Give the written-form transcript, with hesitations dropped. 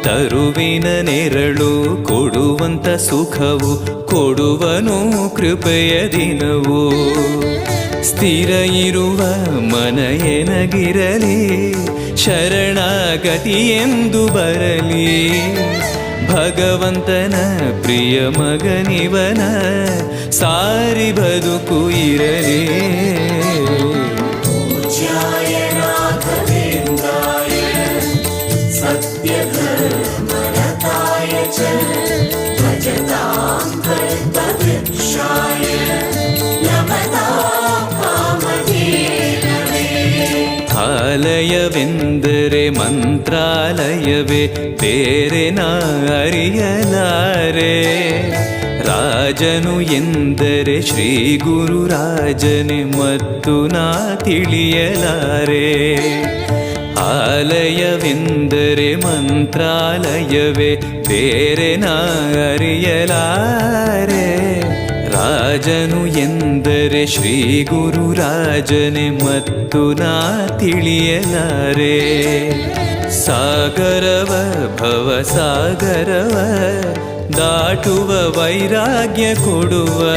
ತರುವಿನ ನೆರಳು ಕೊಡುವಂತ ಸುಖವು ಕೊಡುವನು ಕೃಪೆಯ ದಿನವು. ಸ್ಥಿರ ಇರುವ ಮನ ಎನಗಿರಲಿ ಶರಣಾಗತಿ ಎಂದು ಬರಲಿ. ಭಗವಂತನ ಪ್ರಿಯ ಮಗನಿವನ ಸಾರಿ ಬದುಕು ಇರಲಿ. ಆಲಯವೆಂದರೆ ಮಂತ್ರಾಲಯವೇ ಬೇರೆ ನಾ ಅರಿಯಲಾರೆ. ರಾಜನು ಎಂದರೆ ಶ್ರೀ ಗುರು ರಾಜನೇ ಮತ್ತು ನಾ ತಿಳಿಯಲಾರೆ. ಆಲಯವೆಂದರೆ ಮಂತ್ರಾಲಯವೇ ಬೇರೆ ನಾ ಅರಿಯಲಾರೆ. ರಾಜನು ಎಂದರೆ ಶ್ರೀ ಗುರು ರಾಜನೇ ಮತ್ತು ನಾ ತಿಳಿಯಲಾರೆ. ಸಾಗರವ ಭವ ಸಾಗರವ ದಾಟುವ ವೈರಾಗ್ಯ ಕೊಡುವ